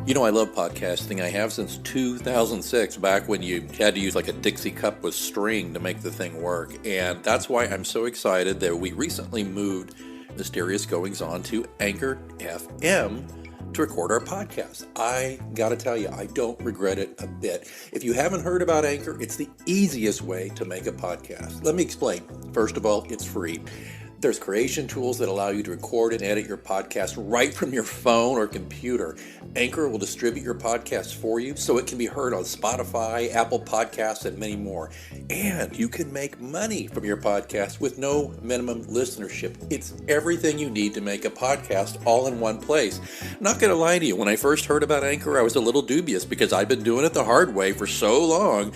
You know, I love podcasting. I have since 2006, back when you had to use like a Dixie cup with string to make the thing work. And that's why I'm so excited that we recently moved Mysterious Goings On to Anchor FM to record our podcast. I gotta tell you, I don't regret it a bit. If you haven't heard about Anchor, it's the easiest way to make a podcast. Let me explain. First of all, it's free. There's creation tools that allow you to record and edit your podcast right from your phone or computer. Anchor will distribute your podcast for you so it can be heard on Spotify, Apple Podcasts, and many more. And you can make money from your podcast with no minimum listenership. It's everything you need to make a podcast all in one place. Not going to lie to you, when I first heard about Anchor, I was a little dubious because I've been doing it the hard way for so long.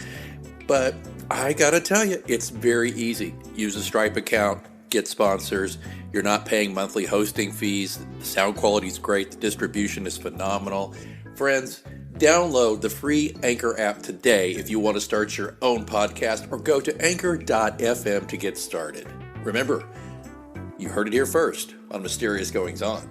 But I got to tell you, it's very easy. Use a Stripe account. Get sponsors. You're not paying monthly hosting fees. The sound quality is great. The distribution is phenomenal. Friends, download the free Anchor app today if you want to start your own podcast, or go to anchor.fm to get started. Remember, you heard it here first on Mysterious Goings On.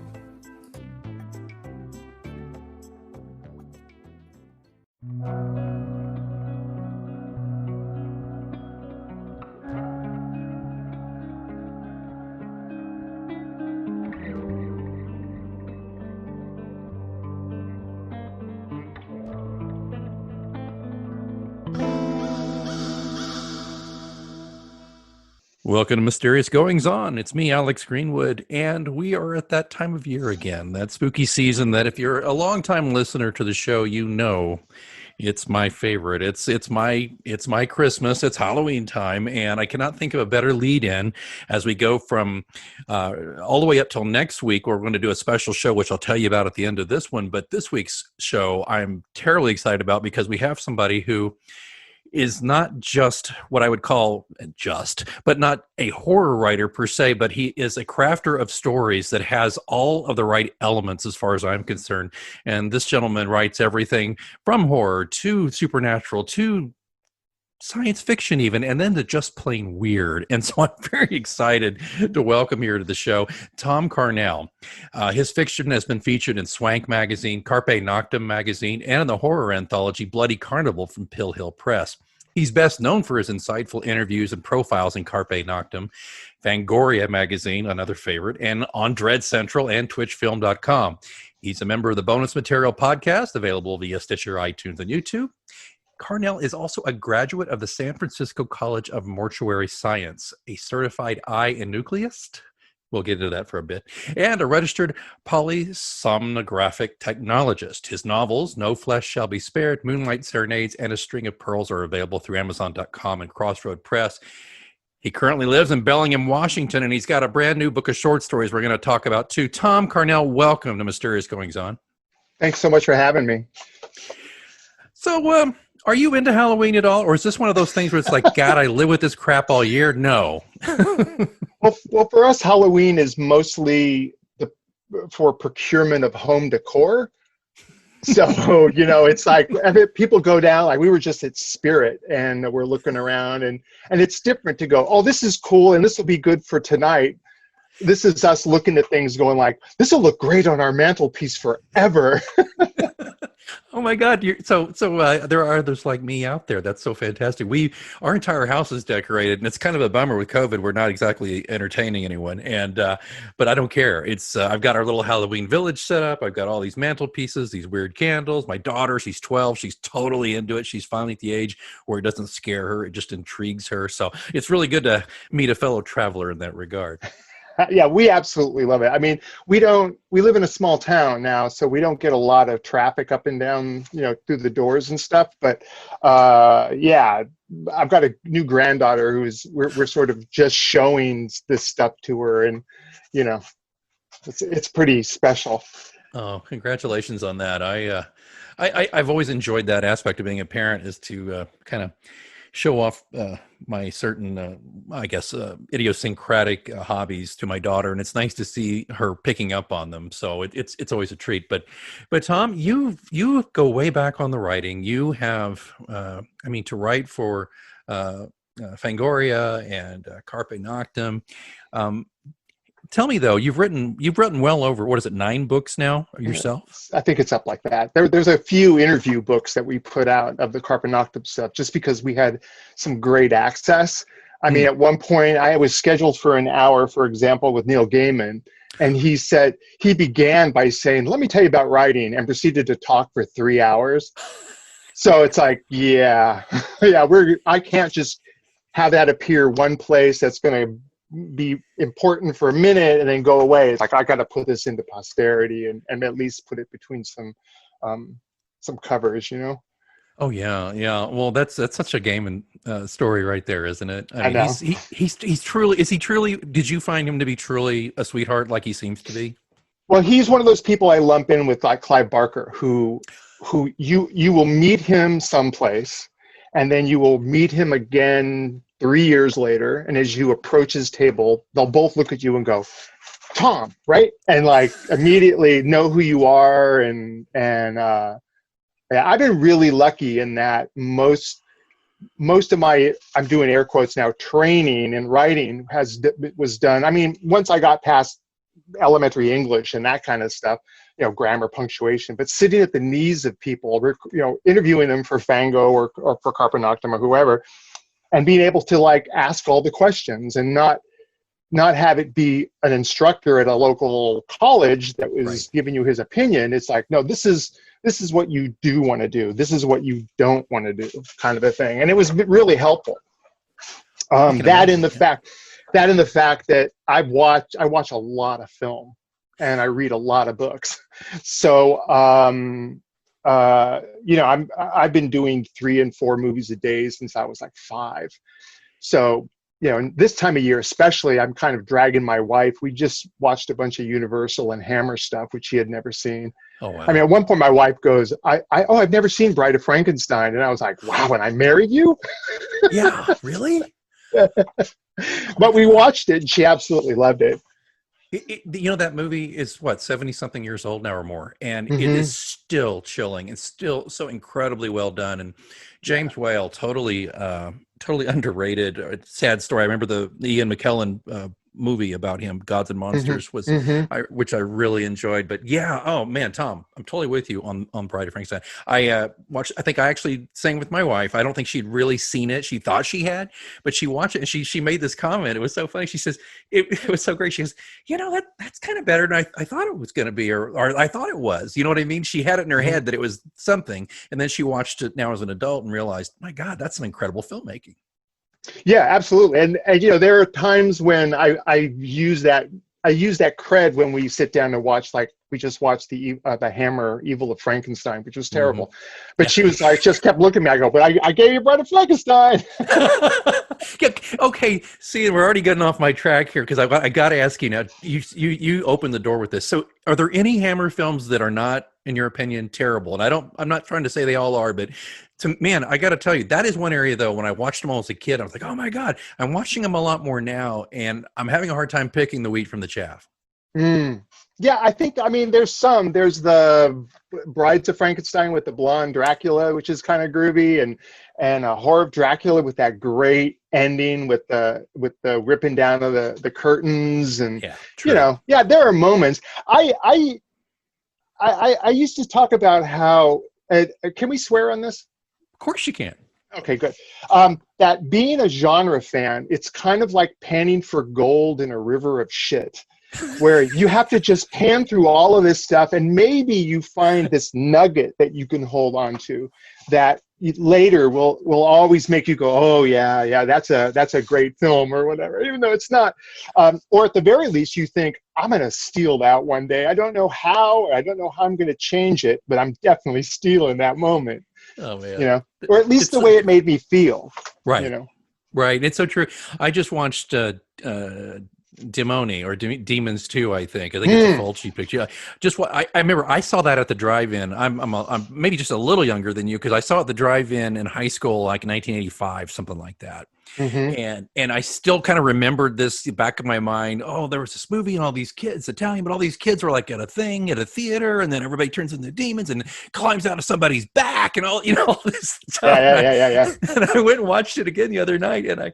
Welcome to Mysterious Goings On. It's me, Alex Greenwood, and we are at that time of year again, that spooky season that if you're a longtime listener to the show, you know it's my favorite. It's my Christmas. It's Halloween time, and I cannot think of a better lead-in as we go from all the way up till next week, where we're going to do a special show, which I'll tell you about at the end of this one. But this week's show, I'm terribly excited about because we have somebody who is not just what I would call but not a horror writer per se, but he is a crafter of stories that has all of the right elements as far as I'm concerned. And this gentleman writes everything from horror to supernatural to science fiction even, and then to just plain weird. And so I'm very excited to welcome here to the show Thom Carnell. His fiction has been featured in Swank magazine, Carpe Noctem magazine, and in the horror anthology Bloody Carnival from Pill Hill Press. He's best known for his insightful interviews and profiles in Carpe Noctem, Fangoria magazine, another favorite, and on Dread Central and twitchfilm.com. He's a member of the Bonus Material podcast, available via Stitcher, iTunes, and YouTube. Carnell is also a graduate of the San Francisco College of Mortuary Science, a certified eye and nucleist. We'll get into that for a bit. And a registered polysomnographic technologist. His novels, No Flesh Shall Be Spared, Moonlight Serenades, and A String of Pearls are available through Amazon.com and Crossroad Press. He currently lives in Bellingham, Washington, and he's got a brand new book of short stories we're going to talk about too. Thom Carnell, welcome to Mysterious Goings On. Thanks so much for having me. So, are you into Halloween at all? Or is this one of those things where it's like, God, I live with this crap all year? No. Well, for us, Halloween is mostly for procurement of home decor. So, it's like people go down, like we were just at Spirit and we're looking around and it's different to go, oh, this is cool and this will be good for tonight. This is us looking at things going like, this will look great on our mantelpiece forever. Oh my God! There are others like me out there. That's so fantastic. Our entire house is decorated, and it's kind of a bummer with COVID. We're not exactly entertaining anyone, but I don't care. It's I've got our little Halloween village set up. I've got all these mantelpieces, these weird candles. My daughter, she's 12. She's totally into it. She's finally at the age where it doesn't scare her. It just intrigues her. So it's really good to meet a fellow traveler in that regard. Yeah, we absolutely love it. I mean, we live in a small town now, so we don't get a lot of traffic up and down, through the doors and stuff. But yeah, I've got a new granddaughter we're sort of just showing this stuff to her, and it's pretty special. Oh, congratulations on that. I've always enjoyed that aspect of being a parent, is to kind of show off my certain, idiosyncratic hobbies to my daughter, and it's nice to see her picking up on them. So it's always a treat. But Thom, you go way back on the writing. You have, to write for Fangoria and Carpe Noctem. tell me though, you've written well over, what is it, 9 books now yourself? I think it's up like that. There's a few interview books that we put out of the Carpet Noctem stuff, just because we had some great access. I mean, Mm. at one point, I was scheduled for an hour, for example, with Neil Gaiman, and he began by saying, "Let me tell you about writing," and proceeded to talk for 3 hours. So it's like, yeah, yeah, I can't just have that appear one place that's going to be important for a minute and then go away. It's like, I got to put this into posterity and at least put it between some covers, you know? Oh yeah, yeah. Well, that's such a game and story right there, isn't it? I I mean, know. he's truly, is he truly? Did you find him to be truly a sweetheart like he seems to be? Well, he's one of those people I lump in with, like Clive Barker, who you will meet him someplace, and then you will meet him again 3 years later, and as you approach his table, they'll both look at you and go, "Tom," right? And like immediately know who you are, and yeah, I've been really lucky in that most of my, I'm doing air quotes now, training and writing was done. I mean, once I got past elementary English and that kind of stuff, you know, grammar, punctuation, but sitting at the knees of people, you know, interviewing them for Fango or for Carpe Noctem or whoever, and being able to like ask all the questions and not have it be an instructor at a local college that was Right. giving you his opinion. It's like, no, this is what you do want to do. This is what you don't want to do, kind of a thing. And it was really helpful. I can That in imagine. the Yeah. fact that I watch a lot of film and I read a lot of books. So you know, I've been doing 3 and 4 movies a day since I was like 5. So, you know, this time of year especially, I'm kind of dragging my wife. We just watched a bunch of Universal and Hammer stuff, which she had never seen. Oh I mean, wow. at one point my wife goes, I've never seen Bride of Frankenstein. And I was like, wow, and I married you? Yeah. Really? But we watched it and she absolutely loved it. You know, that movie is what, 70 something years old now or more, and it is Hmm. still chilling and still so incredibly well done. And Yeah. James Whale, totally underrated. Sad story. I remember the Ian McKellen movie about him, Gods and Hmm. Monsters, Hmm. which I really enjoyed. But yeah, oh man, Tom, I'm totally with you on Bride of Frankenstein. I watched. I think I actually sang with my wife. I don't think she'd really seen it. She thought she had, but she watched it and she made this comment. It was so funny. She says it was so great. She goes, you know, that's kind of better than I thought it was going to be, or I thought it was. You know what I mean? She had it in her Hmm. head that it was something, and then she watched it now as an adult and realized, my God, that's some incredible filmmaking. Yeah, absolutely. And you know, there are times when I use that cred when we sit down and watch, like we just watched the Hammer Evil of Frankenstein, which was Hmm. terrible. But Yeah. she was like, just kept looking at me. I go, but I gave you Bride of Frankenstein. Yeah, okay, see, we're already getting off my track here because I got to ask you now. You opened the door with this. So, are there any Hammer films that are not, in your opinion, terrible? And I'm not trying to say they all are, but man, I got to tell you, that is one area though. When I watched them all as a kid, I was like, oh my God, I'm watching them a lot more now, and I'm having a hard time picking the wheat from the chaff. Mm. Yeah, I mean, there's the Brides of Frankenstein with the blonde Dracula, which is kind of groovy, and a Horror of Dracula with that great ending with the ripping down of the curtains, and Yeah, you true. know, yeah, there are moments. I used to talk about how can we swear on this? Of course you can. Okay, good. That being a genre fan, it's kind of like panning for gold in a river of shit, where you have to just pan through all of this stuff, and maybe you find this nugget that you can hold on to that later will always make you go, oh yeah, yeah, that's a great film or whatever, even though it's not. Or at the very least, you think, I'm going to steal that one day. I don't know how, I don't know how I'm going to change it, but I'm definitely stealing that moment, Oh you man, know, or at least it's the so way it true. made me feel, you Right. know. Right. It's so true. I just watched Demoni or Demons 2, I think. I think it's a Mm, Fulci picture. Just what I remember, I saw that at the drive-in. I'm maybe just a little younger than you because I saw it at the drive-in in high school, like 1985, something like that. Hmm. And I still kind of remembered this back of my mind. Oh, there was this movie and all these kids, Italian, but all these kids were like at a thing at a theater, and then everybody turns into demons and climbs out of somebody's back and all, all this Yeah, stuff. yeah, yeah, yeah, yeah. And I went and watched it again the other night, and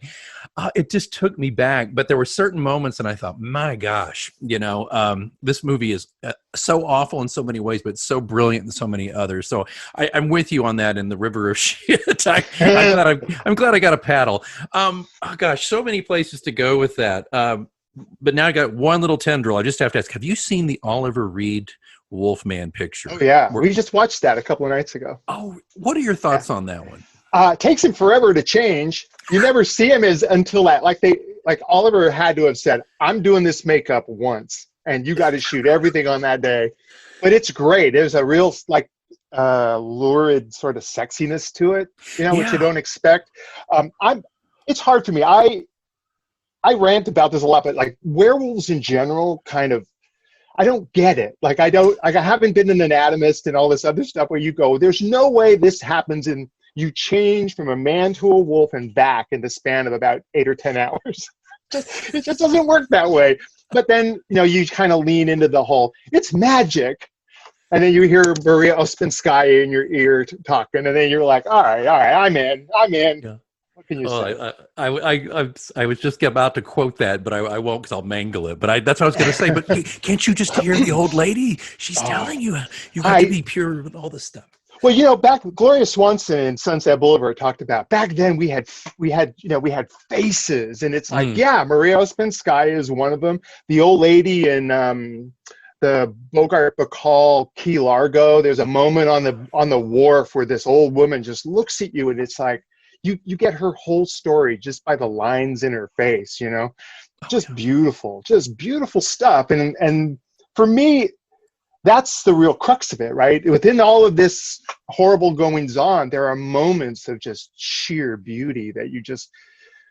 it just took me back. But there were certain moments, and I thought, my gosh, this movie is so awful in so many ways, but so brilliant in so many others. So I'm with you on that in the river of shit. I'm glad I got a paddle. Oh gosh, so many places to go with that. But now I got one little tendril. I just have to ask: have you seen the Oliver Reed Wolfman picture? Oh yeah, we just watched that a couple of nights ago. Oh, what are your thoughts on that one? It takes him forever to change. You never see him until that. Like Oliver had to have said, "I'm doing this makeup once, and you got to shoot everything on that day." But it's great. There's a real lurid sort of sexiness to it, which you don't expect. It's hard for me. I rant about this a lot, but like werewolves in general, kind of, I don't get it. Like I haven't been an anatomist and all this other stuff where you go, there's no way this happens and you change from a man to a wolf and back in the span of about 8 or 10 hours. It just doesn't work that way. But then, you kind of lean into the whole, it's magic. And then you hear Maria Ospinskaya in your ear talking, and then you're like, all right, I'm in. Yeah. What can you say? I was just about to quote that, but I won't because I'll mangle it. But that's what I was going to say. But can't you just hear the old lady? She's telling you got to be pure with all this stuff. Well, back Gloria Swanson in Sunset Boulevard talked about back then we had faces, and it's like, Maria Ospinskaya is one of them. The old lady in the Bogart Bacall Key Largo, there's a moment on the wharf where this old woman just looks at you, and it's like you get her whole story just by the lines in her face, beautiful stuff. And for me, that's the real crux of it, right? Within all of this horrible goings on, there are moments of just sheer beauty that you just,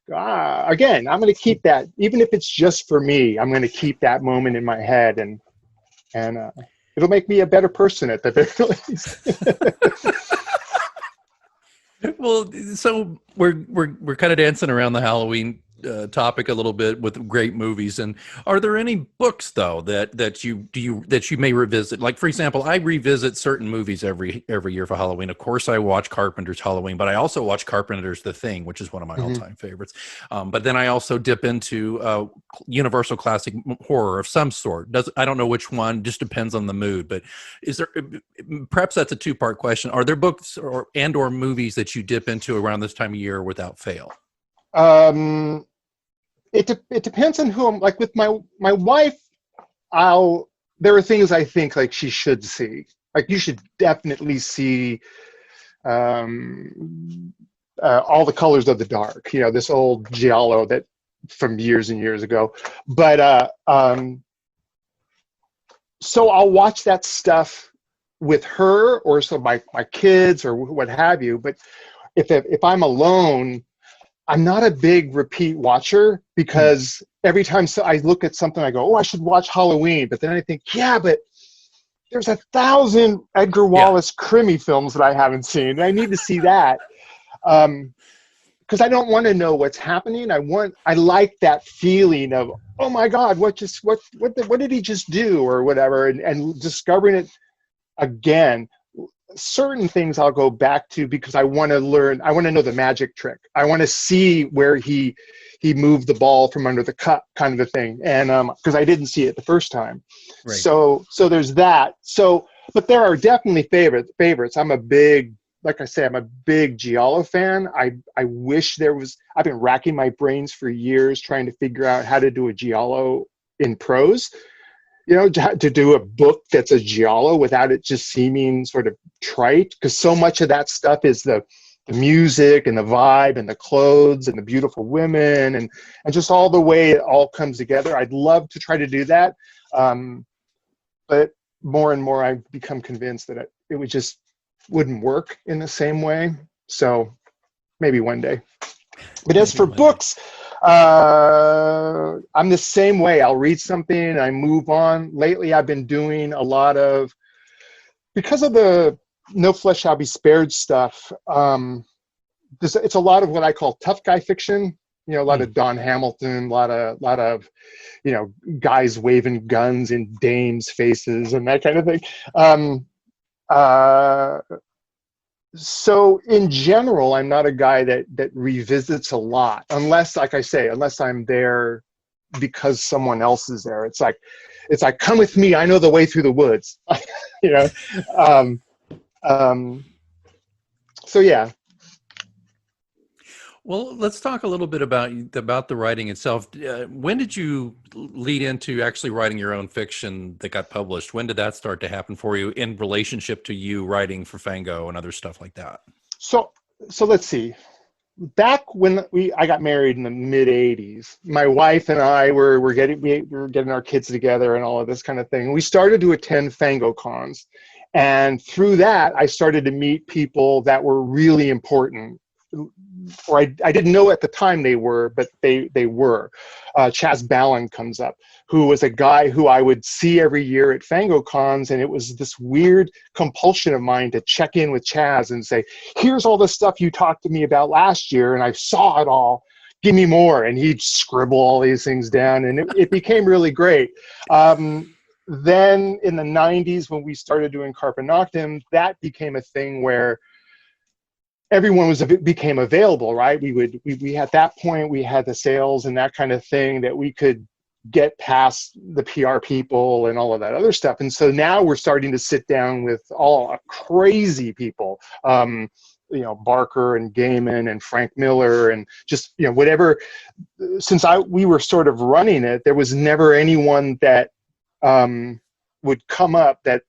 again, I'm going to keep that, even if it's just for me, I'm going to keep that moment in my head, and it'll make me a better person at the very least. Well, so we're kind of dancing around the Halloween topic a little bit with great movies. And are there any books though that you may revisit? Like, for example, I revisit certain movies every year for Halloween. Of course, I watch Carpenter's Halloween, but I also watch Carpenter's The Thing, which is one of my all-time favorites. But then I also dip into Universal classic horror of some sort. I don't know which one, just depends on the mood. But is there, perhaps that's a two-part question. Are there books or movies that you dip into around this time of year without fail? It depends on who I'm like with my wife. There are things I think like she should see. Like you should definitely see All the Colors of the Dark. This old giallo that from years and years ago. But so I'll watch that stuff with her or so my kids or what have you. But if I'm alone, I'm not a big repeat watcher because every time I look at something, I go, oh, I should watch Halloween. But then I think, yeah, but there's 1,000 Edgar Wallace Crimmy films that I haven't seen. I need to see that because I don't want to know what's happening. I like that feeling of, oh my God, what did he just do or whatever, and discovering it again. Certain things I'll go back to because I want to learn. I want to know the magic trick. I want to see where he moved the ball from under the cup, kind of a thing. And because I didn't see it the first time, right. So there's that. So, but there are definitely favorites. I'm a big, like I say, I'm a big giallo fan. I wish there was. I've been racking my brains for years trying to figure out how to do a giallo in prose. To do a book that's a giallo without it just seeming sort of trite, because so much of that stuff is the music and the vibe and the clothes and the beautiful women and just all the way it all comes together. I'd love to try to do that. But more and more I've become convinced that it wouldn't work in the same way. So maybe one day. But as for books, I'm the same way. I'll read something and I move on. Lately, I've been doing a lot of, because of the No Flesh Shall Be Spared stuff, it's a lot of what I call tough guy fiction. You know, a lot Hmm. of Don Hamilton, a lot of guys waving guns in dames' faces and that kind of thing. Um, uh, so in general, I'm not a guy that revisits a lot, unless, like I say, unless I'm there because someone else is there. It's like come with me. I know the way through the woods. you know. Um, um, so yeah. Well, let's talk a little bit about the writing itself. When did you lead into actually writing your own fiction that got published? When did that start to happen for you in relationship to you writing for Fango and other stuff like that? So so let's see. Back when I got married in the mid '80s, my wife and I were getting our kids together and all of this kind of thing. We started to attend Fango cons, and through that, I started to meet people that were really important, or I didn't know at the time they were, but they were. Chaz Ballin comes up, who was a guy who I would see every year at Fango cons, and it was this weird compulsion of mine to check in with Chaz and say, here's all the stuff you talked to me about last year, and I saw it all. Give me more. And he'd scribble all these things down, and it became really great. Then in the 90s, when we started doing Carpe Noctem, that became a thing where everyone became available, right? We at that point, we had the sales and that kind of thing that we could get past the PR people and all of that other stuff. And so now we're starting to sit down with all crazy people, Barker and Gaiman and Frank Miller and just, whatever. Since we were sort of running it, there was never anyone that would come up that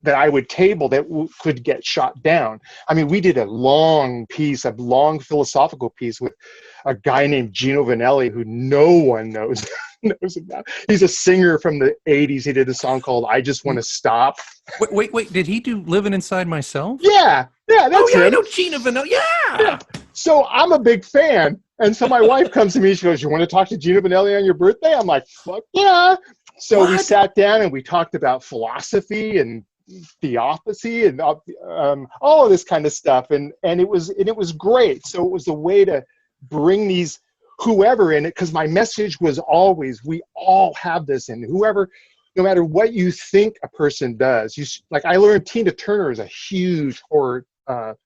I would table that could get shot down. I mean, we did a long philosophical piece with a guy named Gino Vanelli, who no one knows about. He's a singer from the '80s. He did a song called "I Just Want to Stop." Wait! Did he do "Living Inside Myself"? Yeah, Oh that's yeah, I him. know Gina Vanilla. Yeah. Yeah. So I'm a big fan, and so my wife comes to me. She goes, "You want to talk to Gino Vanelli on your birthday?" I'm like, "Fuck yeah!" So we What? sat down and we talked about philosophy and theosophy and all of this kind of stuff, and it was great. So it was a way to bring these whoever in it, because my message was always, we all have this, and whoever, no matter what you think a person does, like I learned Tina Turner is a huge horror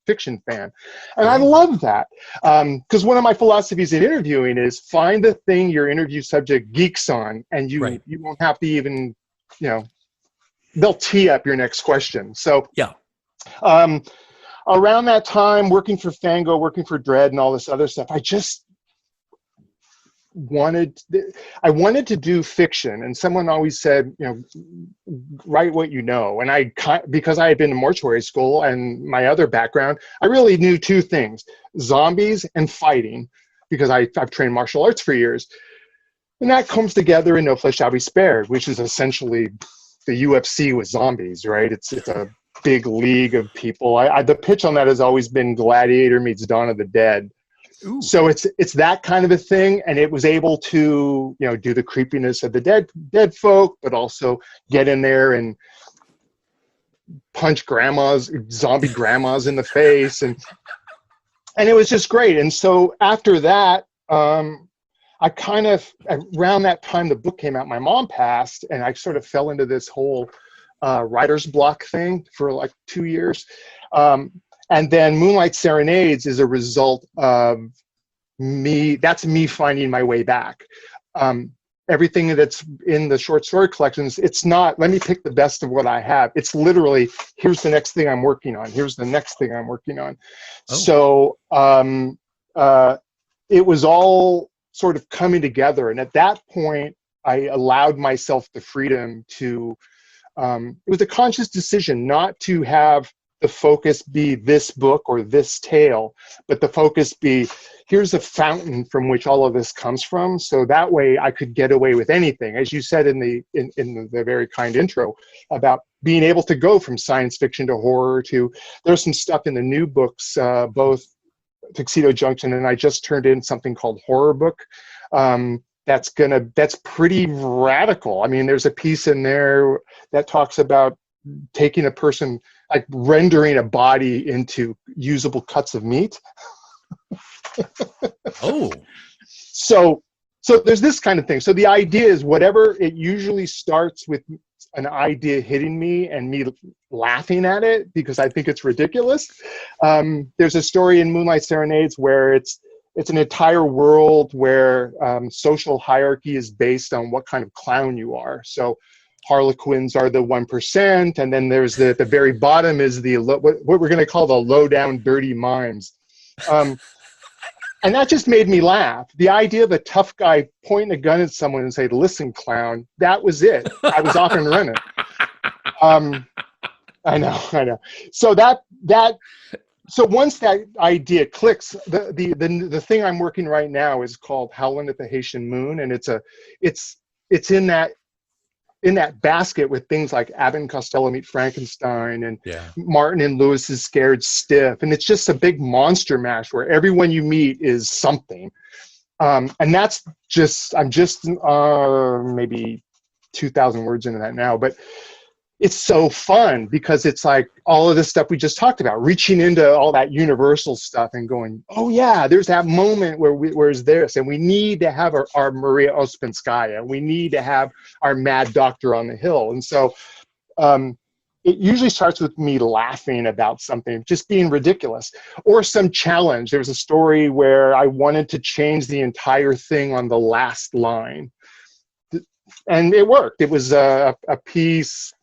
fiction fan, and I Oh. love that, because one of my philosophies in interviewing is find the thing your interview subject geeks on, and you Right. won't have to even, they'll tee up your next question. So Yeah. Around that time, working for Fango, working for Dread and all this other stuff, I just wanted to do fiction. And someone always said, write what you know. And because I had been to mortuary school and my other background, I really knew two things: zombies and fighting, because I've trained martial arts for years. And that comes together in No Flesh Shall Be Spared, which is essentially the UFC with zombies, right? It's a big league of people. The pitch on that has always been Gladiator meets Dawn of the Dead. Ooh. So it's that kind of a thing, and it was able to do the creepiness of the dead folk, but also get in there and punch zombie grandmas in the face, and it was just great. And so after that, I kind of, around that time the book came out, my mom passed, and I sort of fell into this whole writer's block thing for like 2 years. And then Moonlight Serenades is a result of that's me finding my way back. Everything that's in the short story collections, it's not, let me pick the best of what I have. It's literally, here's the next thing I'm working on. Here's the next thing I'm working on. Oh. So it was all sort of coming together. And at that point, I allowed myself the freedom to, it was a conscious decision not to have the focus be this book or this tale, but the focus be, here's a fountain from which all of this comes from. So that way I could get away with anything. As you said in the very kind intro about being able to go from science fiction to horror to, there's some stuff in the new books, both Tuxedo Junction, and I just turned in something called Horror Book. That's pretty radical. I mean, there's a piece in there that talks about taking a person, like rendering a body into usable cuts of meat. Oh, So, so there's this kind of thing. So the idea is whatever, it usually starts with an idea hitting me and me laughing at it because I think it's ridiculous. There's a story in Moonlight Serenades where it's an entire world where social hierarchy is based on what kind of clown you are. So Harlequins are the 1%, and then there's the at the very bottom is the what we're going to call the low down dirty mimes. Um, and that just made me laugh. The idea of a tough guy pointing a gun at someone and say, "Listen, clown," that was it. I was off and running. I know. So so once that idea clicks, the thing I'm working right now is called Howlin' at the Haitian Moon, and it's in that basket with things like Abbott and Costello Meet Frankenstein and yeah. Martin and Lewis's Scared Stiff. And it's just a big monster mash where everyone you meet is something. And that's just, I'm just maybe 2,000 words into that now, but it's so fun because it's like all of this stuff we just talked about, reaching into all that universal stuff and going, oh yeah, there's that moment where's this, and we need to have our Maria Ospinskaya, we need to have our mad doctor on the hill. And so it usually starts with me laughing about something, just being ridiculous, or some challenge. There was a story where I wanted to change the entire thing on the last line, and it worked. It was a piece,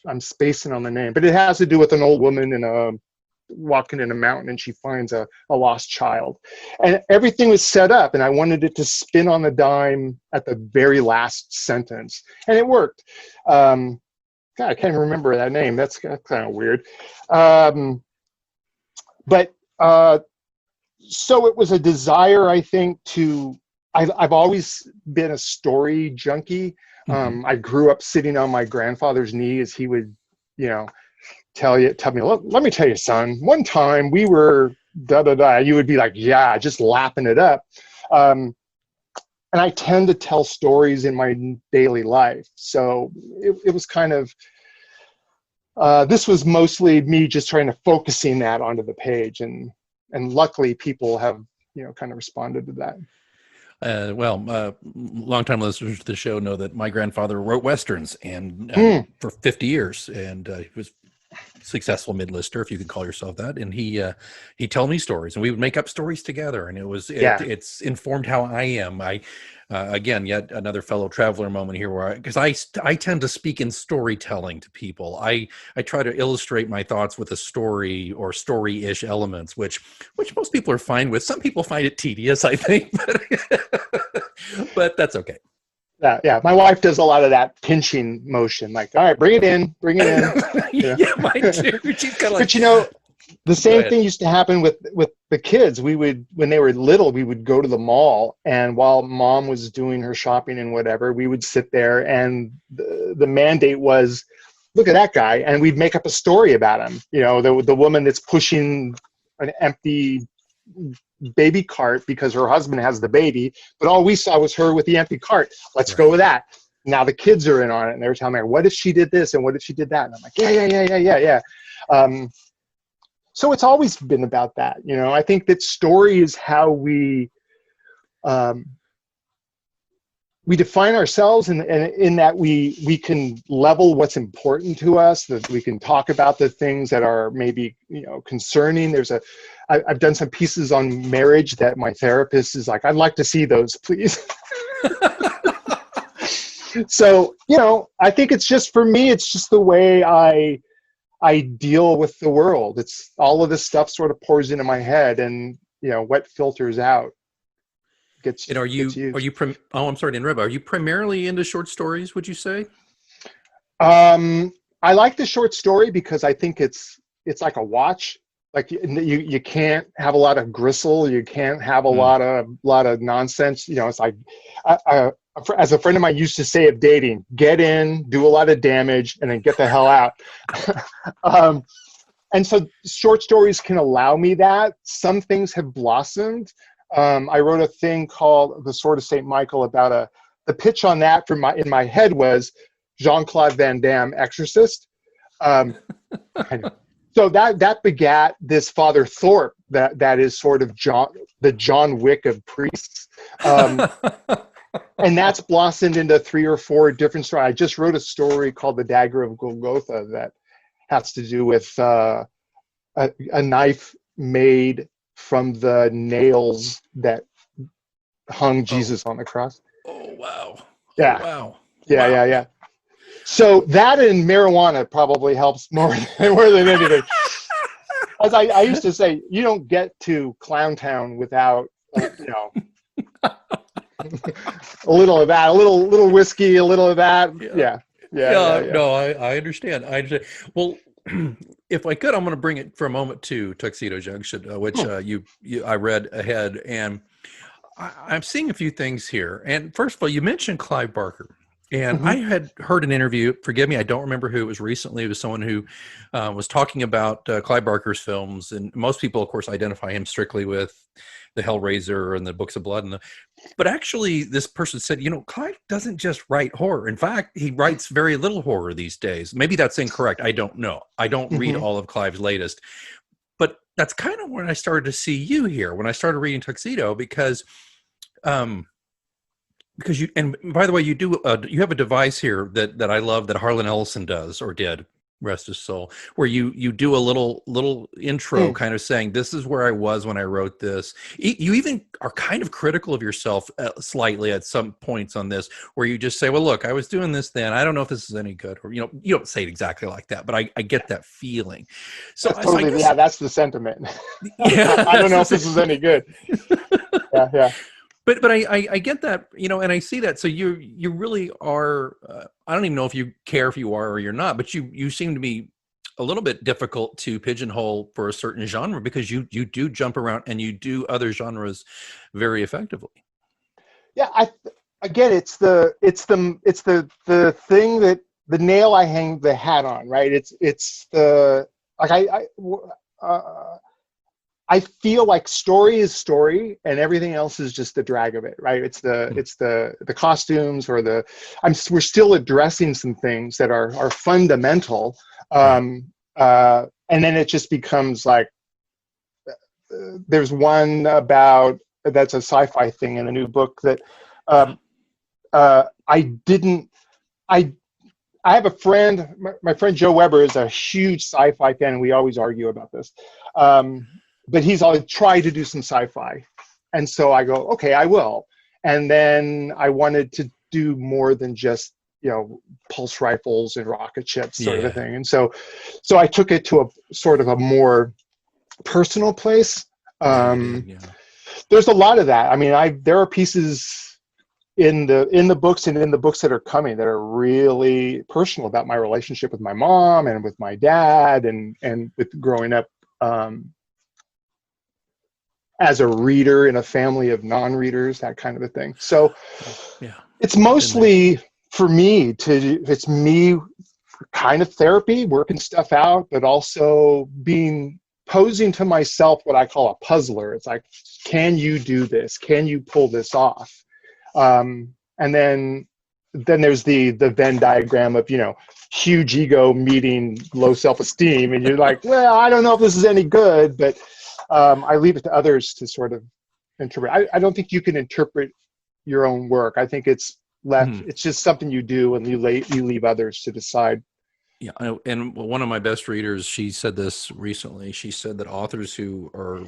I'm spacing on the name, but it has to do with an old woman walking in a mountain, and she finds a lost child. And everything was set up, and I wanted it to spin on the dime at the very last sentence. And it worked. God, I can't remember that name. That's kind of weird. So it was a desire, I think, I've always been a story junkie. I grew up sitting on my grandfather's knee as he would, tell me, let me tell you, son, one time we were da da da. You would be like, yeah, just lapping it up. And I tend to tell stories in my daily life. So it was kind of, this was mostly me just trying to focusing that onto the page. And luckily people have, kind of responded to that. Longtime listeners to the show know that my grandfather wrote Westerns and for 50 years, and he was successful mid-lister, if you can call yourself that. And he told me stories, and we would make up stories together, and it's informed how I am. Again, yet another fellow traveler moment here, because I tend to speak in storytelling to people. I try to illustrate my thoughts with a story or story-ish elements, which most people are fine with. Some people find it tedious, I think, but that's okay. Yeah. My wife does a lot of that pinching motion, like, all right, bring it in. Yeah, mine too. She's kind of like, but the same thing used to happen with the kids. When they were little, we would go to the mall, and while mom was doing her shopping and whatever, we would sit there, and the mandate was, look at that guy, and we'd make up a story about him. The woman that's pushing an empty baby cart because her husband has the baby, but all we saw was her with the empty cart. Let's go with that. Now the kids are in on it, and they're telling me, what if she did this and what if she did that? And I'm like, yeah. So it's always been about that. I think that story is how we define ourselves, and in that we can level what's important to us, that we can talk about the things that are maybe concerning. I've done some pieces on marriage that my therapist is like, I'd like to see those, please. So I think it's just, for me, it's just the way I deal with the world. It's all of this stuff sort of pours into my head, and what filters out gets. And I'm sorry to interrupt. Are you primarily into short stories, would you say? I like the short story because I think it's like a watch. Like you can't have a lot of gristle. You can't have a lot of nonsense. It's like, as a friend of mine used to say of dating, get in, do a lot of damage, and then get the hell out. And so short stories can allow me that. Some things have blossomed. I wrote a thing called The Sword of St. Michael about the pitch on that in my head was Jean-Claude Van Damme, Exorcist. So that begat this Father Thorpe that is sort of the John Wick of priests. And that's blossomed into 3 or 4 different stories. I just wrote a story called The Dagger of Golgotha that has to do with a knife made from the nails that hung Jesus on the cross. Oh, wow. Yeah. Oh, wow. Yeah, Wow. yeah. So that and marijuana probably helps more than anything. As I used to say, you don't get to Clown Town without, a little of that, a little whiskey, a little of that. Yeah. No, I understand. I understand. Well, if I could, I'm going to bring it for a moment to Tuxedo Junction, which I read ahead, and I'm seeing a few things here. And first of all, you mentioned Clive Barker. And I had heard an interview, forgive me, I don't remember who it was recently. It was someone who was talking about Clive Barker's films. And most people, of course, identify him strictly with the Hellraiser and the Books of Blood. But actually, this person said, Clive doesn't just write horror. In fact, he writes very little horror these days. Maybe that's incorrect. I don't know. I don't read all of Clive's latest. But that's kind of when I started to see you here, when I started reading Tuxedo, because you, and by the way, you have a device here that I love that Harlan Ellison does, or did, rest his soul, where you do a little intro kind of saying, this is where I was when I wrote this. You even are kind of critical of yourself slightly at some points on this, where you just say, well, look, I was doing this then. I don't know if this is any good, or, you don't say it exactly like that, but I get that feeling. So that's totally, I guess, yeah, that's the sentiment. Yeah, I don't know if this is any good. Yeah. But I get that, and I see that. So you really are. I don't even know if you care if you are or you're not, but you seem to be a little bit difficult to pigeonhole for a certain genre, because you do jump around and you do other genres very effectively. Yeah, again, it's the thing that the nail I hang the hat on, right? It's the like I feel like story is story and everything else is just the drag of it, right? It's the costumes, or we're still addressing some things that are fundamental. And then it just becomes like, there's one that's a sci-fi thing in a new book that I have a friend, my friend Joe Weber is a huge sci-fi fan, and we always argue about this. But he's always tried to do some sci-fi. And so I go, okay, I will. And then I wanted to do more than just, pulse rifles and rocket ships sort of a thing. And so I took it to a sort of a more personal place. There's a lot of that. I mean, there are pieces in the books and in the books that are coming that are really personal about my relationship with my mom and with my dad and with growing up as a reader in a family of non-readers, that kind of a thing. So it's mostly for me it's me kind of therapy, working stuff out, but also posing to myself what I call a puzzler. It's like, can you do this? Can you pull this off? And then there's the Venn diagram of, huge ego meeting low self-esteem. And you're like, well, I don't know if this is any good, but I leave it to others to sort of interpret. I don't think you can interpret your own work. I think it's it's just something you do, and you leave others to decide. Yeah, and one of my best readers, she said this recently. She said that authors who are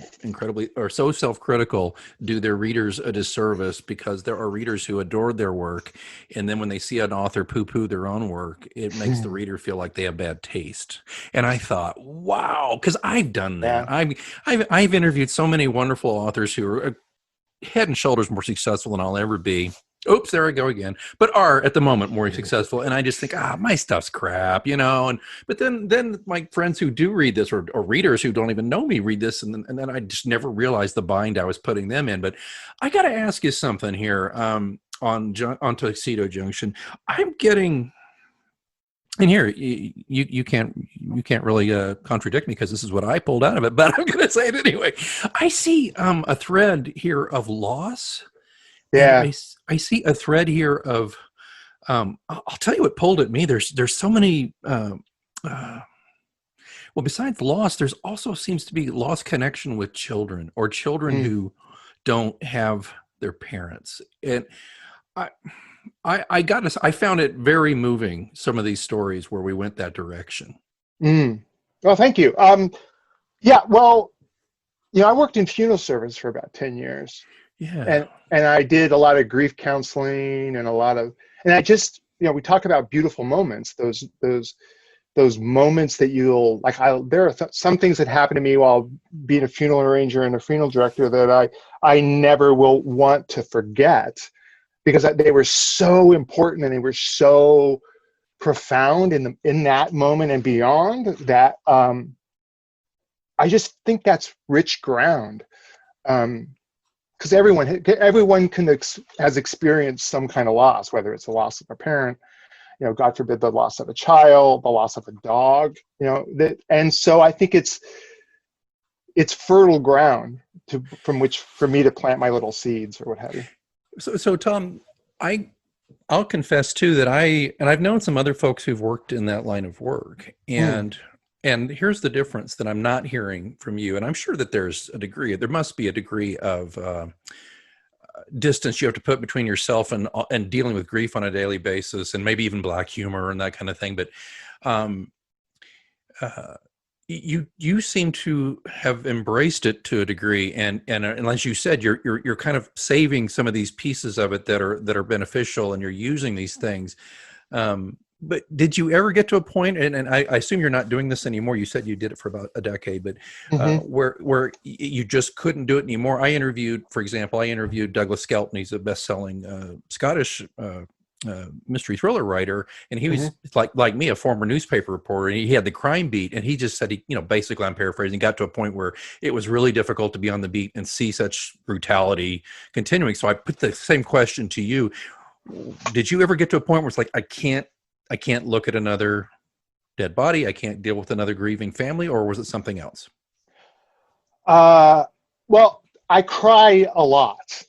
so self-critical do their readers a disservice, because there are readers who adore their work, and then when they see an author poo-poo their own work, it makes the reader feel like they have bad taste. And I thought, wow, because I've done that. I've interviewed so many wonderful authors who are head and shoulders more successful than I'll ever be. Oops, there I go again. But are at the moment more successful, and I just think, my stuff's crap, but then my friends who do read this, or readers who don't even know me read this, and then I just never realized the bind I was putting them in. But I got to ask you something here on Tuxedo Junction. I'm getting, and here you can't really contradict me, because this is what I pulled out of it, but I'm going to say it anyway. I see a thread here of loss. Yeah. I see a thread here of, I'll tell you what pulled at me. There's so many, Well, besides loss, there's also seems to be lost connection with children or children Mm, who don't have their parents. And I, I found it very moving. Some of these stories where we went that direction. mm. Well, thank you. Yeah, well, I worked in funeral service for about 10 years, Yeah. and I did a lot of grief counseling and a lot of, and I just, we talk about beautiful moments, those moments that you'll like. There are some things that happened to me while being a funeral arranger and a funeral director that I never will want to forget, because they were so important and they were so profound in that moment and beyond, that I just think that's rich ground. Because everyone has experienced some kind of loss, whether it's the loss of a parent, God forbid, the loss of a child, the loss of a dog, and so I think it's fertile ground from which for me to plant my little seeds or what have you. So Tom, I I'll confess too that I've known some other folks who've worked in that line of work, Mm, and here's the difference that I'm not hearing from you, and I'm sure that there must be a degree of distance you have to put between yourself and dealing with grief on a daily basis, and maybe even black humor and that kind of thing. But um, uh, you seem to have embraced it to a degree, and as you said, you're kind of saving some of these pieces of it that are beneficial, and you're using these things. But did you ever get to a point, and I assume you're not doing this anymore? You said you did it for about a decade, but hmm where you just couldn't do it anymore. For example, I interviewed Douglas Skelton. He's a best-selling Scottish mystery thriller writer, and he hmm was like me, a former newspaper reporter. And he had the crime beat, and he just said basically, I'm paraphrasing, got to a point where it was really difficult to be on the beat and see such brutality continuing. So I put the same question to you: did you ever get to a point where it's like, I can't look at another dead body, I can't deal with another grieving family, or was it something else? Uh, well, I cry a lot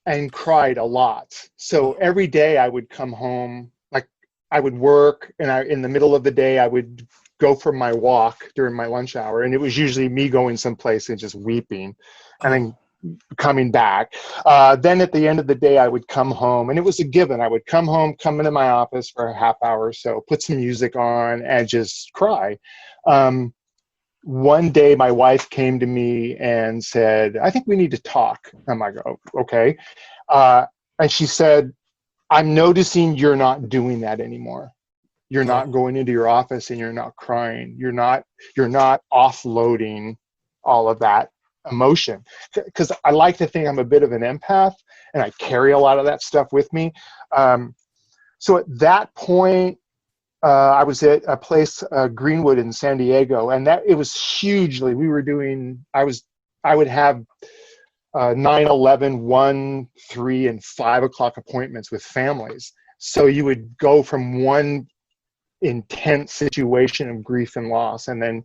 and cried a lot. So Oh, every day I would come home, like I would work, and in the middle of the day I would go for my walk during my lunch hour, and it was usually me going someplace and just weeping, and oh, then coming back. Then at the end of the day, I would come home, and it was a given. I would come home, come into my office for a half hour or so, put some music on, and just cry. Um, One day, my wife came to me and said, "I think we need to talk." I'm like, "Oh, okay." Uh, and she said, "I'm noticing you're not doing that anymore. You're not oh, going into your office and you're not crying. You're not offloading all of that emotion." Because I like to think I'm a bit of an empath and I carry a lot of that stuff with me. Um, so at that point, I was at a place, Greenwood in San Diego, and that it was hugely. We were doing. I would have 9, 11, 1, 3, and 5 o'clock appointments with families. So you would go from one intense situation of grief and loss, and then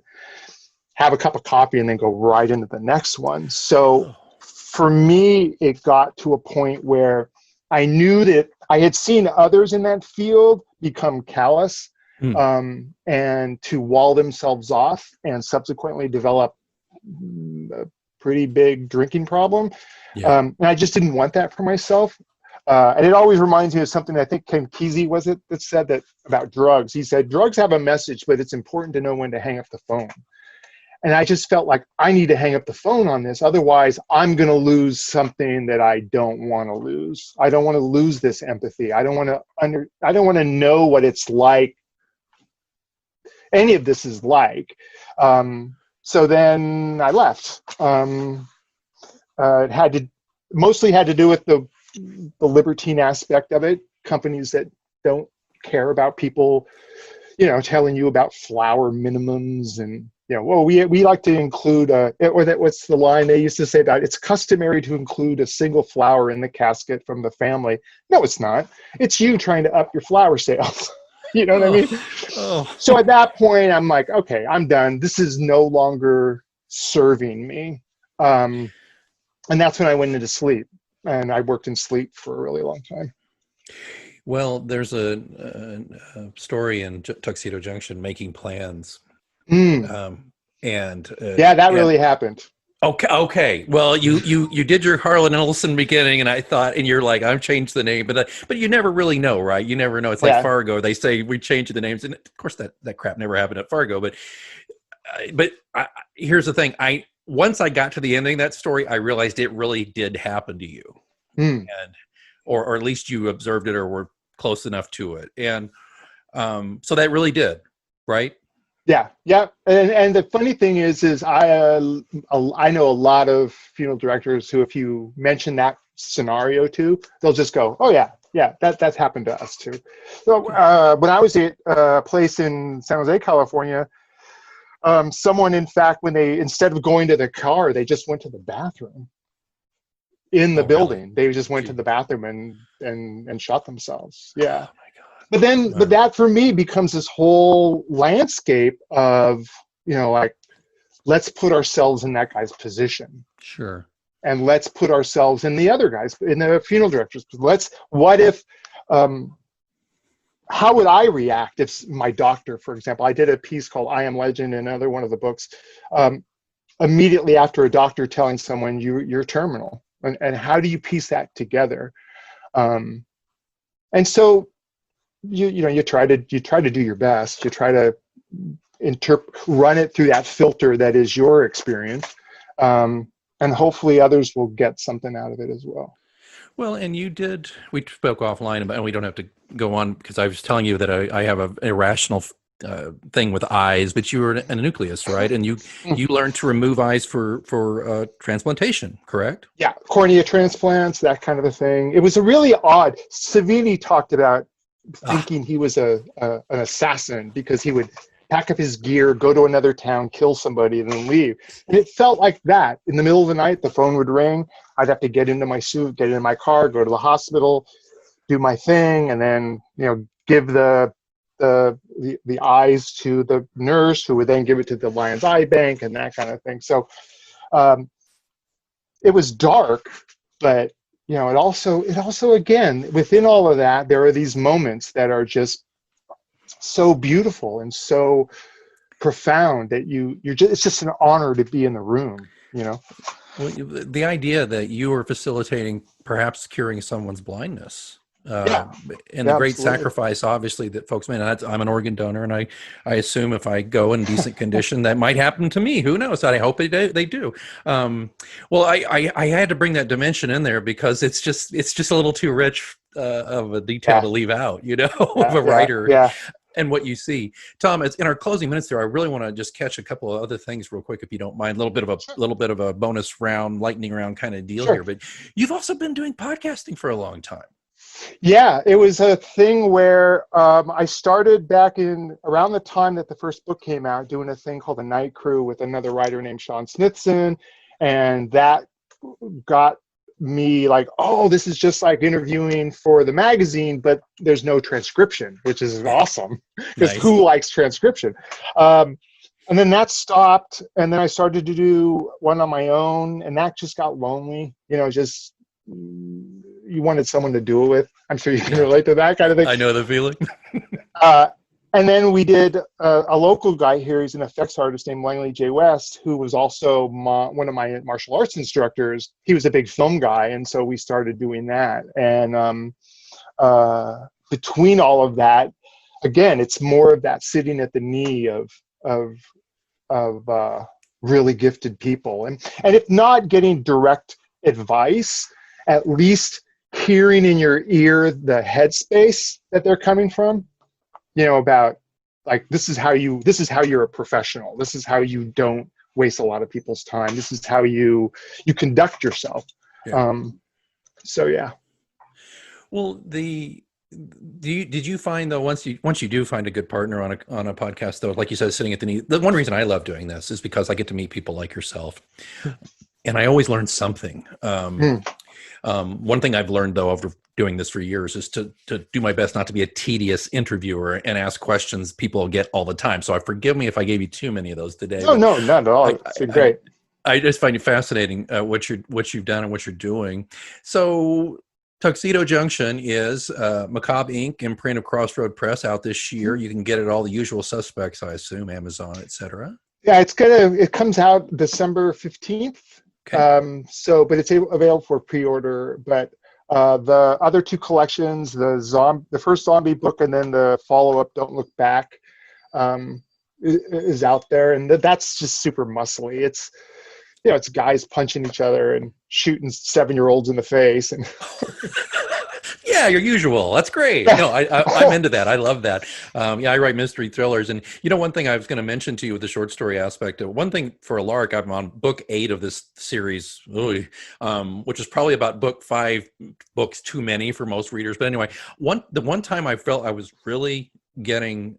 have a cup of coffee, and then go right into the next one. So oh. for me, it got to a point where I knew that I had seen others in that field become callous, Hmm. and to wall themselves off and subsequently develop a pretty big drinking problem. Yeah. And I just didn't want that for myself. And it always reminds me of something I think Ken Kesey was it that said that about drugs. He said, drugs have a message, but it's important to know when to hang up the phone. And I just felt like I need to hang up the phone on this. Otherwise, I'm going to lose something that I don't want to lose. I don't want to lose this empathy. I don't want to know what it's like. Any of this is like. So then I left. It mostly had to do with the libertine aspect of it. Companies that don't care about people, telling you about flour minimums, and well, we like to include what's the line they used to say about it's customary to include a single flower in the casket from the family. No, it's not. It's you trying to up your flower sales. You know what I Oh, mean? oh. So at that point, I'm like, okay, I'm done. This is no longer serving me. Um, and that's when I went into sleep, and I worked in sleep for a really long time. Well, there's a story in Tuxedo Junction, Making Plans, Mm, And Yeah, that really happened. okay. Well, you did your Harlan Ellison beginning, and I thought, and you're like, I've changed the name, but you never really know, right? You never know. It's like Yeah. Fargo. They say we changed the names, and of course that crap never happened at Fargo. But here's the thing: once I got to the ending of that story, I realized it really did happen to you, Mm. and or at least you observed it or were close enough to it, and so that really did, right? Yeah, yeah, and the funny thing is I know a lot of funeral directors who, if you mention that scenario to, they'll just go, "Oh yeah, yeah, that's happened to us too." So when I was at a place in San Jose, California, someone, in fact, when they, instead of going to the car, they just went to the bathroom in the Oh, really? building. They just went to Gee. the bathroom and shot themselves. Yeah. Oh my But God. that for me becomes this whole landscape of, like, let's put ourselves in that guy's position, Sure. and let's put ourselves in the other guys, in the funeral directors. What if, how would I react if my doctor, for example, I did a piece called I Am Legend, another one of the books, immediately after a doctor telling someone you're terminal, and how do you piece that together? And so, you try to do your best. You try to run it through that filter that is your experience, and hopefully others will get something out of it as well. Well, and we spoke offline about, and we don't have to go on because I was telling you that I have a irrational thing with eyes, but you were a nucleus, right? And you learned to remove eyes for transplantation, correct? Yeah, cornea transplants, that kind of a thing. It was a really odd. Savini talked about Ah, thinking he was an assassin because he would pack up his gear, go to another town, kill somebody, and then leave. And it felt like that. In the middle of the night, the phone would ring. I'd have to get into my suit, get into my car, go to the hospital, do my thing, and then give the eyes to the nurse, who would then give it to the Lions Eye Bank and that kind of thing. So um, it was dark, but it also again, within all of that, there are these moments that are just so beautiful and so profound that it's just an honor to be in the room. well, the idea that you were facilitating perhaps curing someone's blindness. Uh, Yeah, and the yeah, great absolutely. sacrifice, obviously, that folks made. And I'm an organ donor, and I assume if I go in decent condition, that might happen to me. Who knows? I hope they do. Well, I had to bring that dimension in there because it's just a little too rich of a detail Yeah, to leave out, of yeah, a yeah, writer yeah. and what you see. Tom, it's in our closing minutes there. I really want to just catch a couple of other things real quick, if you don't mind. A Sure, little bit of a bonus round, lightning round kind of deal sure. here. But you've also been doing podcasting for a long time. Yeah, it was a thing where I started back in around the time that the first book came out, doing a thing called the Night Crew with another writer named Sean Smithson, and that got me like, oh, this is just like interviewing for the magazine, but there's no transcription, which is awesome because Nice. who likes transcription? Um, and then that stopped, and then I started to do one on my own, and that just got lonely. Just you wanted someone to do it with. I'm sure you can Yeah, relate to that kind of thing. I know the feeling. Uh, and then we did a local guy here. He's an effects artist named Langley J. West, who was also one of my martial arts instructors. He was a big film guy, and so we started doing that. And between all of that, again, it's more of that sitting at the knee of really gifted people, and if not getting direct advice, at least hearing in your ear the headspace that they're coming from. About, like, this is how you're a professional. This is how you don't waste a lot of people's time. This is how you conduct yourself. Yeah. So yeah. Well, did you find though, once you do find a good partner on a podcast, though, like you said, sitting at the knee, the one reason I love doing this is because I get to meet people like yourself, and I always learn something. Mm. One thing I've learned, though, after doing this for years, is to do my best not to be a tedious interviewer and ask questions people get all the time. So forgive me if I gave you too many of those today. No, But no, not at all. I, It's I, I great. I just find it fascinating what you've done and what you're doing. So Tuxedo Junction is Macabre Inc., imprint of Crossroad Press, out this year. You can get it all the usual suspects, I assume, Amazon, etc. Yeah, it comes out December 15th. Okay. But it's available for pre-order. But the other two collections, the first zombie book and then the follow-up, Don't Look Back, is out there, and that's just super muscly. It's guys punching each other and shooting 7-year-olds in the face, and Yeah, your usual. That's great. No, I'm into that. I love that. Yeah, I write mystery thrillers, and one thing I was going to mention to you with the short story aspect. One thing for a lark, I'm on book 8 of this series, which is probably about book 5 books too many for most readers. But anyway, the one time I felt I was really getting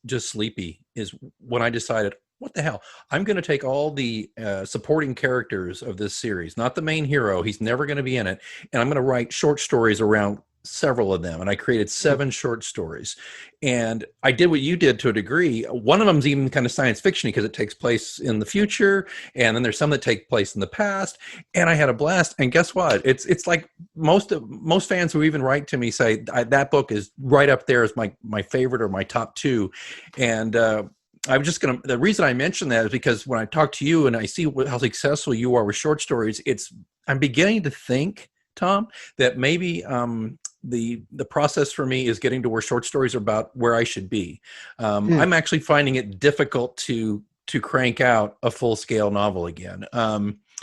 just sleepy is when I decided, what the hell? I'm going to take all the supporting characters of this series, not the main hero. He's never going to be in it. And I'm going to write short stories around several of them. And I created 7 short stories. And I did what you did to a degree. One of them's even kind of science fiction because it takes place in the future. And then there's some that take place in the past. And I had a blast. And guess what? It's like most fans who even write to me say that book is right up there as my favorite or my top 2. And I'm just going to, the reason I mention that is because when I talk to you and I see how successful you are with short stories, I'm beginning to think, Thom, that maybe the process for me is getting to where short stories are about where I should be. I'm actually finding it difficult to crank out a full scale novel again.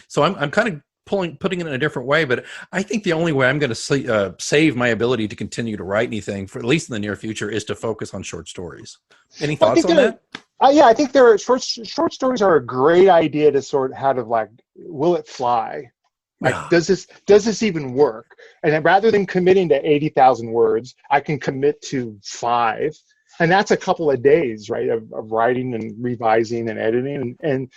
So I'm kind of putting it in a different way, but I think the only way I'm going to save my ability to continue to write anything, for at least in the near future, is to focus on short stories. Any thoughts on that? Yeah, I think short stories are a great idea to sort out of like, will it fly? Like, does this even work? And then rather than committing to 80,000 words, I can commit to 5, and that's a couple of days, right, of writing and revising and editing. And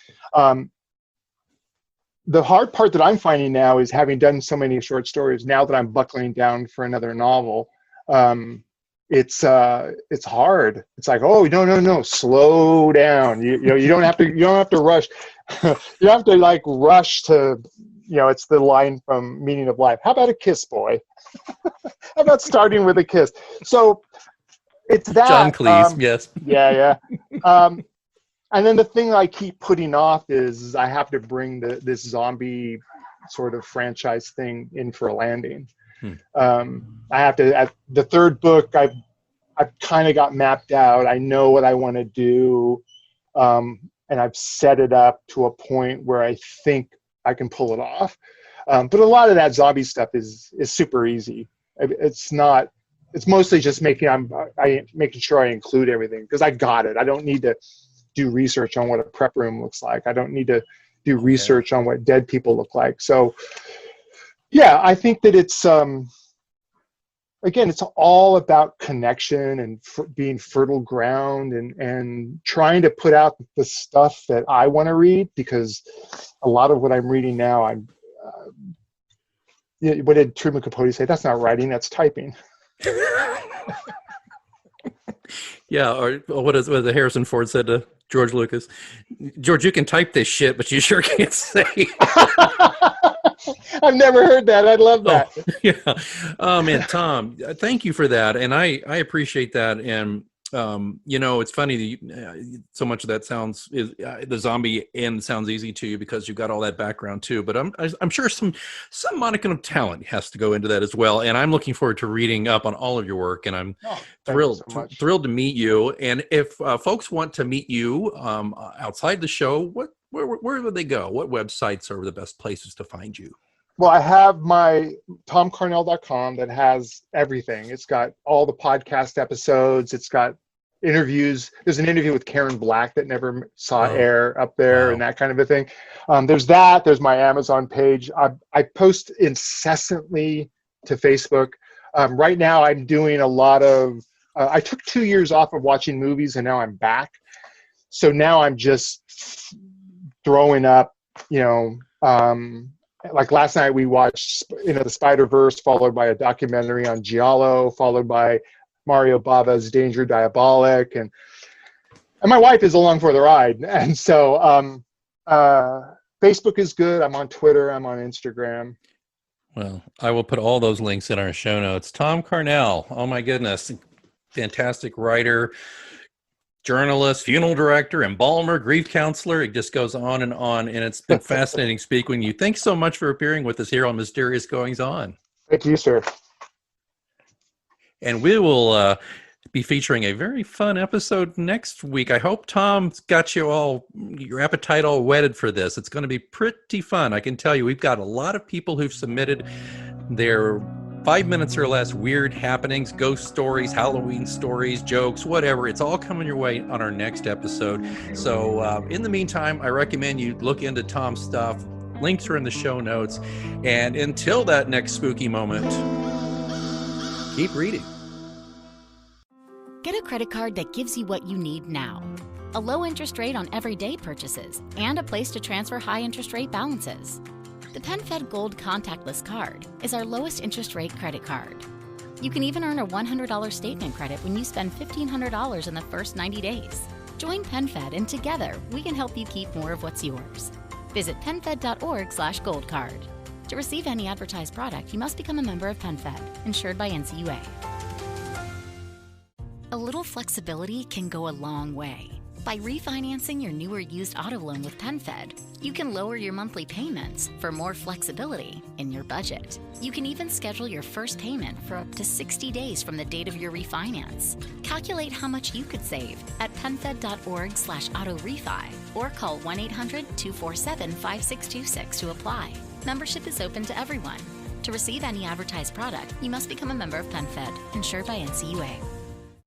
the hard part that I'm finding now is, having done so many short stories, now that I'm buckling down for another novel, it's hard. It's like, oh, no, slow down. You don't have to rush. You have to like rush to, it's the line from Meaning of Life. How about a kiss, boy? How about starting with a kiss? So it's that. John Cleese, yes. Yeah. And then the thing I keep putting off is I have to bring this zombie sort of franchise thing in for a landing. I have to, at the 3rd book, I've kind of got mapped out. I know what I want to do. And I've set it up to a point where I think I can pull it off. But a lot of that zombie stuff is super easy. It's mostly just making sure I include everything, because I got it. I don't need to do research on what a prep room looks like. I don't need to do research on what dead people look like. So yeah, I think that it's, again, it's all about connection and being fertile ground and trying to put out the stuff that I want to read, because a lot of what I'm reading now, what did Truman Capote say? That's not writing, that's typing. Yeah, or what the Harrison Ford said to George Lucas? George, you can type this shit, but you sure can't say. I've never heard that. I love that. Oh, yeah. Oh man, Thom, thank you for that, and I appreciate that. And it's funny that so much of that the zombie end sounds easy to you because you've got all that background too. But I'm sure some modicum of talent has to go into that as well. And I'm looking forward to reading up on all of your work. And I'm thrilled to meet you. And if folks want to meet you outside the show, where would they go? What websites are the best places to find you? Well, I have my thomcarnell.com that has everything. It's got all the podcast episodes. It's got interviews. There's an interview with Karen Black that never saw air up there, and that kind of a thing. There's that. There's my Amazon page. I post incessantly to Facebook. Right now, I'm doing a lot of, I took 2 years off of watching movies, and now I'm back. So now I'm just throwing up, like last night we watched, the Spider-Verse, followed by a documentary on Giallo, followed by Mario Bava's Danger Diabolic, and my wife is along for the ride. And so Facebook is good. I'm on Twitter. I'm on Instagram. Well, I will put all those links in our show notes. Thom Carnell, oh my goodness, fantastic writer, journalist, funeral director, embalmer, grief counselor. It just goes on. And it's been fascinating speaking with you. Thanks so much for appearing with us here on Mysterious Goings On. Thank you, sir. And we will be featuring a very fun episode next week. I hope Tom's got your appetite all whetted for this. It's going to be pretty fun. I can tell you, we've got a lot of people who've submitted their 5 minutes or less weird happenings, ghost stories, Halloween stories, jokes, whatever. It's all coming your way on our next episode. So in the meantime, I recommend you look into Tom's stuff. Links are in the show notes. And until that next spooky moment, keep reading. Get a credit card that gives you what you need now. A low interest rate on everyday purchases and a place to transfer high interest rate balances. The PenFed Gold Contactless Card is our lowest interest rate credit card. You can even earn a $100 statement credit when you spend $1,500 in the first 90 days. Join PenFed and together we can help you keep more of what's yours. Visit penfed.org/goldcard. To receive any advertised product, you must become a member of PenFed, insured by NCUA. A little flexibility can go a long way. By refinancing your new or used auto loan with PenFed, you can lower your monthly payments for more flexibility in your budget. You can even schedule your first payment for up to 60 days from the date of your refinance. Calculate how much you could save at penfed.org/auto-refi or call 1-800-247-5626 to apply. Membership is open to everyone. To receive any advertised product, you must become a member of PenFed, insured by NCUA.